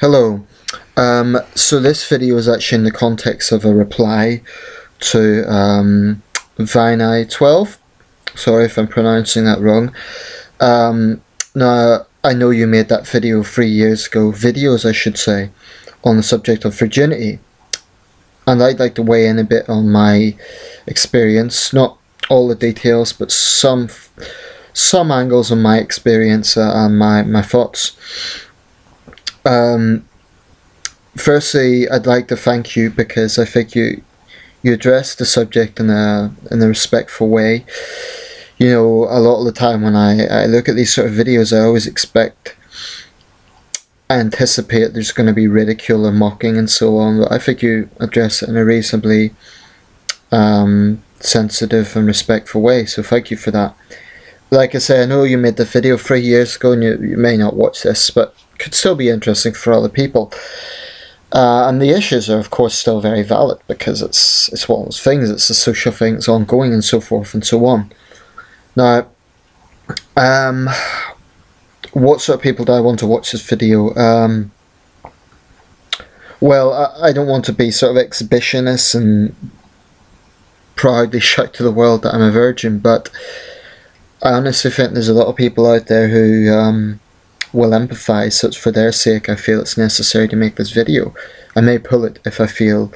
Hello. So this video is actually in the context of a reply to Vanae 12. Sorry if I'm pronouncing that wrong. Now, I know you made that video 3 years ago, videos I should say, on the subject of virginity. And I'd like to weigh in a bit on my experience, not all the details, but some angles on my experience and my thoughts. Firstly, I'd like to thank you because I think you addressed the subject in a respectful way. You know, a lot of the time when I look at these sort of videos, I always anticipate there's going to be ridicule or mocking and so on, but I think you address it in a reasonably sensitive and respectful way, so thank you for that. Like I say, I know you made the video 3 years ago and you may not watch this, but it could still be interesting for other people. And the issues are of course still very valid because it's one of those things, it's a social thing, it's ongoing and so forth and so on. Now, what sort of people do I want to watch this video? Well, I don't want to be sort of exhibitionist and proudly shout to the world that I'm a virgin, but I honestly think there's a lot of people out there who will empathise, so it's for their sake I feel it's necessary to make this video. I may pull it if I feel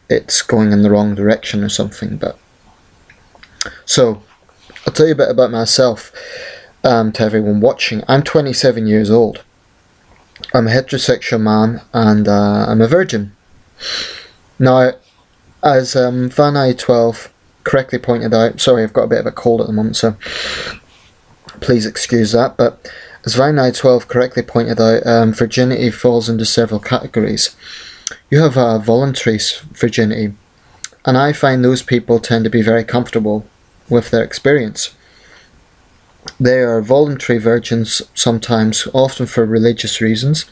it's going in the wrong direction or something, but... So, I'll tell you a bit about myself to everyone watching. I'm 27 years old. I'm a heterosexual man and I'm a virgin. Now, as Vanae 12 correctly pointed out, sorry I've got a bit of a cold at the moment, so please excuse that, but as Vanae 12 correctly pointed out, virginity falls into several categories. You have voluntary virginity, and I find those people tend to be very comfortable with their experience. They are voluntary virgins sometimes, often for religious reasons,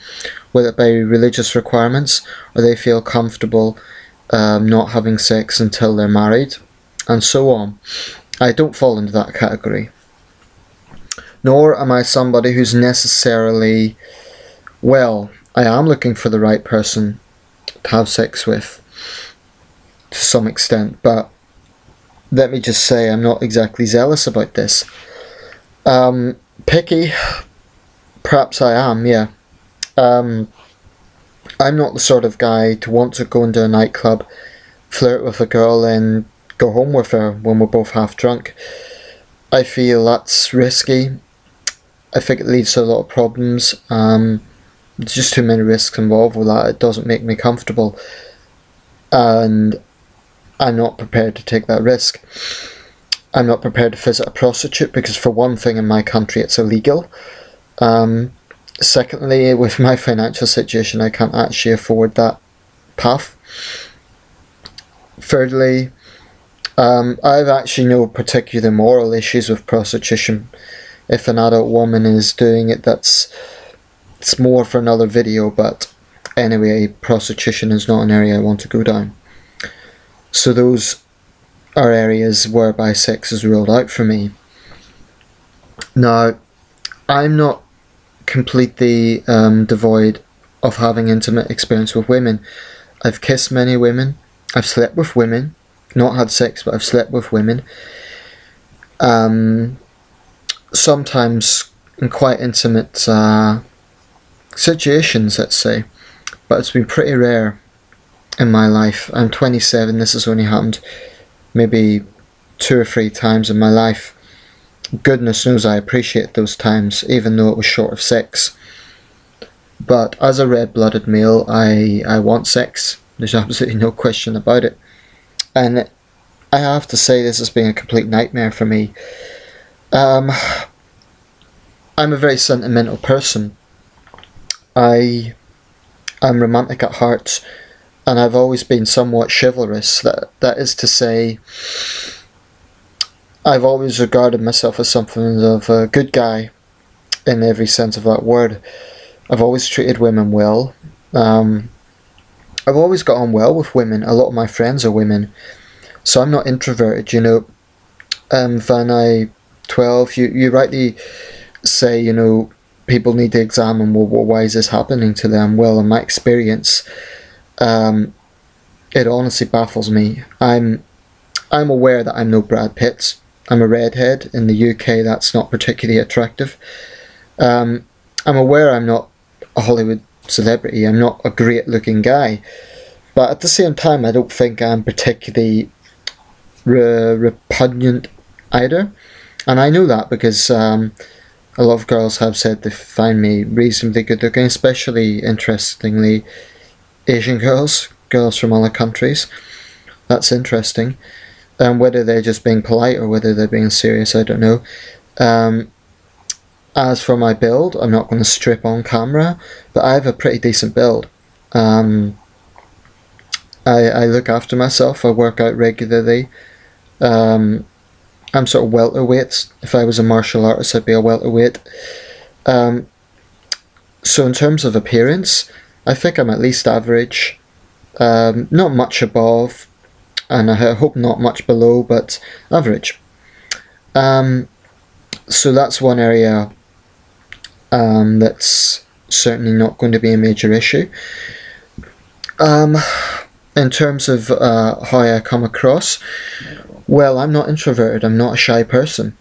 whether it be religious requirements, or they feel comfortable not having sex until they're married, and so on. I don't fall into that category. Nor am I somebody who's necessarily, well, I am looking for the right person to have sex with, to some extent, but let me just say I'm not exactly zealous about this. Picky, perhaps I am, yeah. I'm not the sort of guy to want to go into a nightclub, flirt with a girl and go home with her when we're both half drunk. I feel that's risky. I think it leads to a lot of problems. There's just too many risks involved with that. It doesn't make me comfortable, and I'm not prepared to take that risk. I'm not prepared to visit a prostitute because, for one thing, in my country it's illegal. Secondly, with my financial situation, I can't actually afford that path. Thirdly, I've actually no particular moral issues with prostitution. If an adult woman is doing it, it's more for another video, but anyway, prostitution is not an area I want to go down. So those are areas whereby sex is ruled out for me. Now, I'm not completely devoid of having intimate experience with women. I've kissed many women, I've slept with women, not had sex, but I've slept with women. Sometimes in quite intimate situations, let's say, but it's been pretty rare in my life. I'm 27, this has only happened maybe 2 or 3 times in my life. Goodness knows I appreciate those times, even though it was short of sex. But as a red-blooded male, I want sex. There's absolutely no question about it. And I have to say this has been a complete nightmare for me. I'm a very sentimental person. I am romantic at heart, and I've always been somewhat chivalrous. That is to say, I've always regarded myself as something of a good guy in every sense of that word. I've always treated women well. I've always got on well with women. A lot of my friends are women, so I'm not introverted, you know. Vanae 12, you rightly say, you know, people need to examine, well, why is this happening to them? Well, in my experience, it honestly baffles me. I'm aware that I'm no Brad Pitt. I'm a redhead. In the UK, that's not particularly attractive. I'm aware I'm not a Hollywood celebrity. I'm not a great looking guy. But at the same time, I don't think I'm particularly repugnant either. And I know that because a lot of girls have said they find me reasonably good looking, especially, interestingly, Asian girls, girls from other countries. That's interesting. Whether they're just being polite or whether they're being serious, I don't know. As for my build, I'm not going to strip on camera, but I have a pretty decent build. I look after myself, I work out regularly. I'm sort of welterweight. If I was a martial artist, I'd be a welterweight. So in terms of appearance, I think I'm at least average. Not much above, and I hope not much below, but average. So that's one area that's certainly not going to be a major issue. In terms of how I come across, well, I'm not introverted, I'm not a shy person.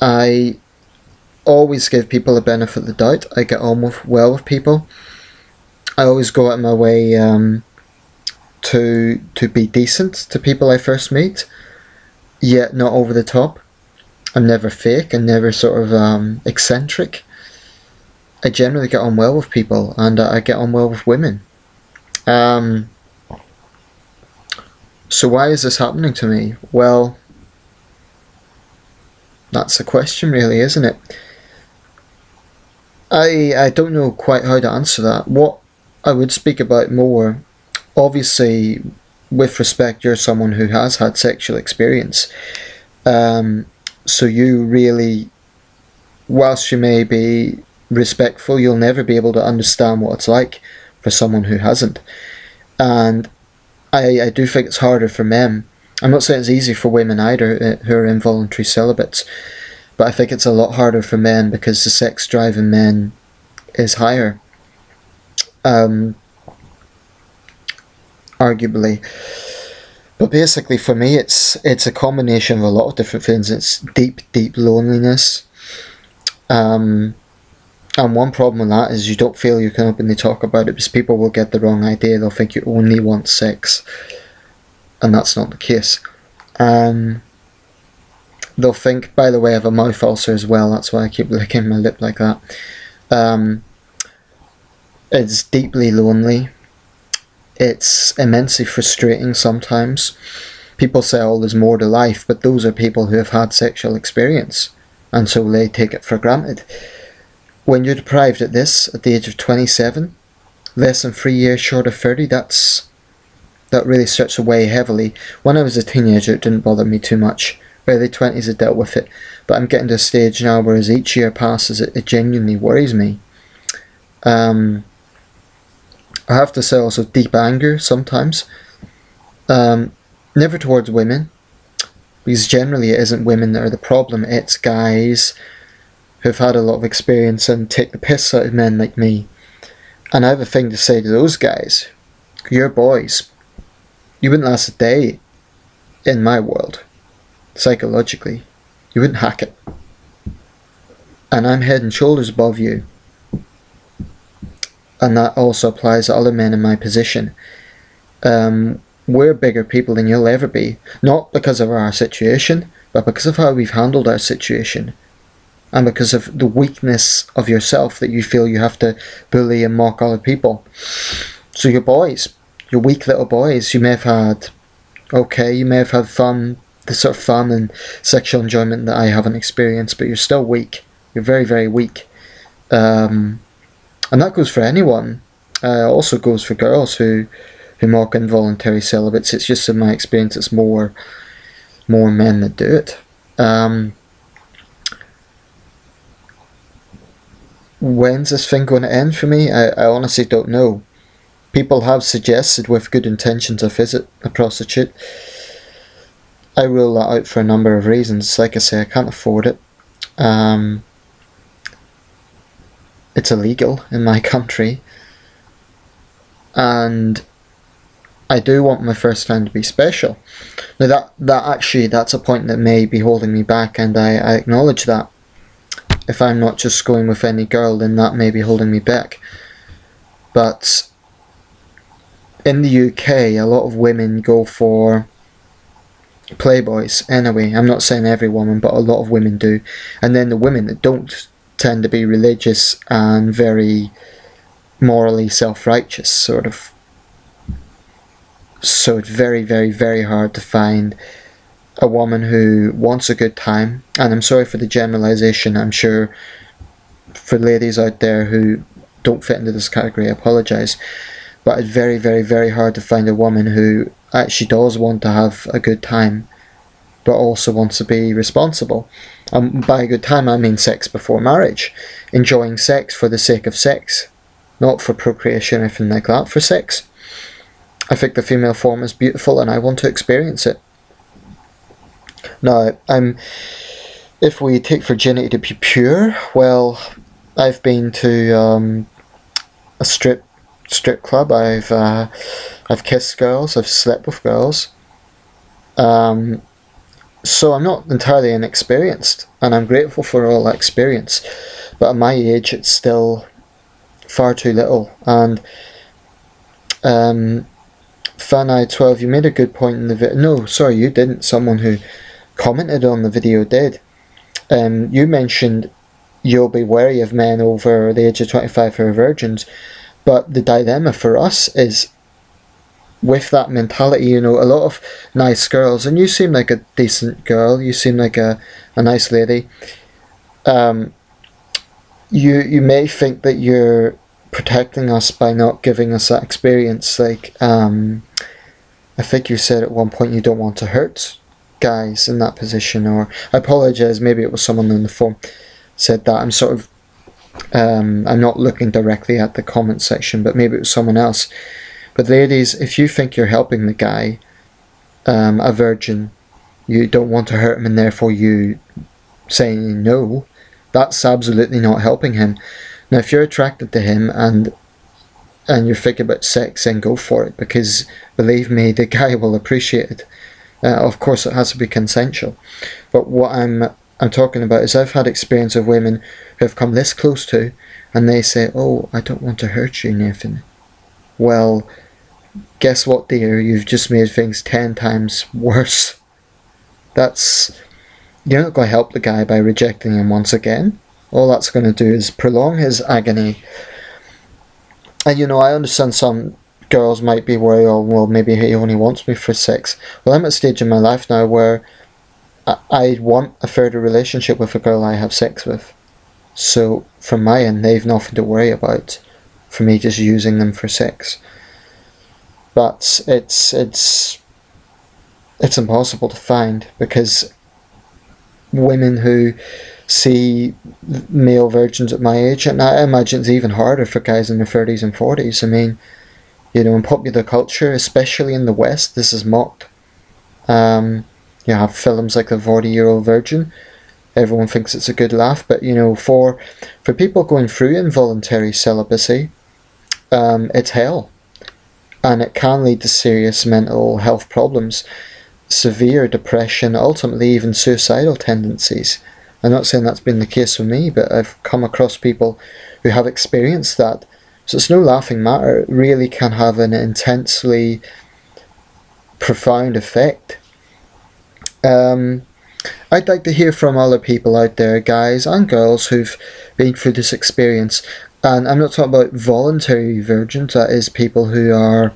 I always give people the benefit of the doubt. I get on well with people. I always go out of my way to be decent to people I first meet, yet not over the top. I'm never fake and never sort of eccentric. I generally get on well with people, and I get on well with women. So why is this happening to me? Well, that's the question really, isn't it? I don't know quite how to answer that. What I would speak about more, obviously, with respect, you're someone who has had sexual experience. So you really, whilst you may be respectful, you'll never be able to understand what it's like for someone who hasn't. And I do think it's harder for men. I'm not saying it's easy for women either who are involuntary celibates, but I think it's a lot harder for men because the sex drive in men is higher. Arguably. But basically for me it's a combination of a lot of different things. It's deep loneliness. And one problem with that is you don't feel you can openly talk about it because people will get the wrong idea. They'll think you only want sex, and that's not the case. They'll think, by the way, I have a mouth ulcer as well, that's why I keep licking my lip like that. It's deeply lonely. It's immensely frustrating sometimes. People say, oh, there's more to life, but those are people who have had sexual experience, and so they take it for granted. When you're deprived at the age of 27, less than 3 years short of 30, that really starts to weigh heavily. When I was a teenager, it didn't bother me too much. Early 20s I dealt with it, but I'm getting to a stage now where as each year passes, it genuinely worries me. I have to say also deep anger sometimes. Never towards women, because generally it isn't women that are the problem, it's guys who've had a lot of experience and take the piss out of men like me. And I have a thing to say to those guys. You're boys. You wouldn't last a day in my world. Psychologically. You wouldn't hack it. And I'm head and shoulders above you. And that also applies to other men in my position. We're bigger people than you'll ever be. Not because of our situation, but because of how we've handled our situation. And because of the weakness of yourself that you feel you have to bully and mock other people. So you're boys. You're weak little boys. You may have had fun, the sort of fun and sexual enjoyment that I haven't experienced, but you're still weak. You're very, very weak. And that goes for anyone. Also goes for girls who mock involuntary celibates. It's just in my experience it's more men that do it. When's this thing going to end for me? I honestly don't know. People have suggested with good intentions I visit a prostitute. I rule that out for a number of reasons. Like I say, I can't afford it. it's illegal in my country, and I do want my first time to be special. Now that's a point that may be holding me back, and I acknowledge that. If I'm not just going with any girl, then that may be holding me back. But in the UK, a lot of women go for playboys anyway. I'm not saying every woman, but a lot of women do. And then the women that don't tend to be religious and very morally self-righteous, sort of. So it's very, very, very hard to find a woman who wants a good time. And I'm sorry for the generalisation. I'm sure for ladies out there who don't fit into this category, I apologise. But it's very, very, very hard to find a woman who actually does want to have a good time, but also wants to be responsible. By a good time, I mean sex before marriage. Enjoying sex for the sake of sex. Not for procreation or anything like that, for sex. I think the female form is beautiful and I want to experience it. Now, if we take virginity to be pure, well, I've been to a strip club. I've kissed girls. I've slept with girls. So I'm not entirely inexperienced, and I'm grateful for all that experience. But at my age, it's still far too little. And Vanae 12, you made a good point in the video. No, sorry, you didn't. Someone who commented on the video did. You mentioned you'll be wary of men over the age of 25 who are virgins, but the dilemma for us is with that mentality, you know, a lot of nice girls, and you seem like a decent girl, you seem like a nice lady, you may think that you're protecting us by not giving us that experience. Like, I think you said at one point you don't want to hurt guys in that position, or I apologise, maybe it was someone on the phone said that. I'm sort of I'm not looking directly at the comment section, but maybe it was someone else. But ladies, if you think you're helping the guy, a virgin, you don't want to hurt him, and therefore you saying no, that's absolutely not helping him. Now, if you're attracted to him and you're thinking about sex, then go for it, because believe me, the guy will appreciate it. Of course, it has to be consensual. But what I'm talking about is I've had experience of women who have come this close to, and they say, "Oh, I don't want to hurt you, Nathan." Well, guess what, dear? You've just made things 10 times worse. You're not going to help the guy by rejecting him once again. All that's going to do is prolong his agony. And you know, I understand some girls might be worried, oh, well, maybe he only wants me for sex. Well, I'm at a stage in my life now where I want a further relationship with a girl I have sex with. So, from my end, they've nothing to worry about for me just using them for sex. But it's impossible to find, because women who see male virgins at my age, and I imagine it's even harder for guys in their 30s and 40s. I mean, you know, in popular culture, especially in the West, this is mocked. You have films like The 40-Year-Old Virgin. Everyone thinks it's a good laugh, but you know, for people going through involuntary celibacy, it's hell. And it can lead to serious mental health problems, severe depression, ultimately even suicidal tendencies. I'm not saying that's been the case for me, but I've come across people who have experienced that. So it's no laughing matter. It really can have an intensely profound effect. I'd like to hear from other people out there, guys and girls, who've been through this experience. And I'm not talking about voluntary virgins, that is people who are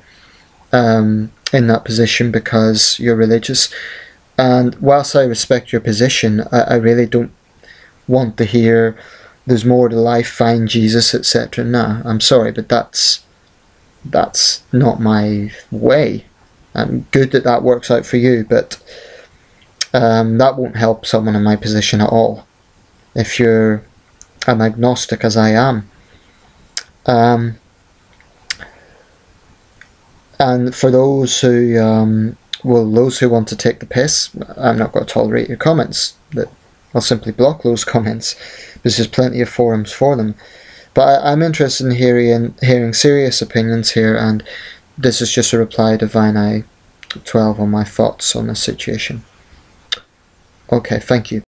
in that position because you're religious. And whilst I respect your position, I really don't want to hear there's more to life, find Jesus, etc. Nah, I'm sorry, but that's not my way. I'm good that works out for you, but that won't help someone in my position at all. If you're an agnostic, as I am. And for those who those who want to take the piss, I'm not going to tolerate your comments. But I'll simply block those comments, because there's plenty of forums for them. But I'm interested in hearing serious opinions here, and this is just a reply to Vanae 12 on my thoughts on this situation. Okay, thank you.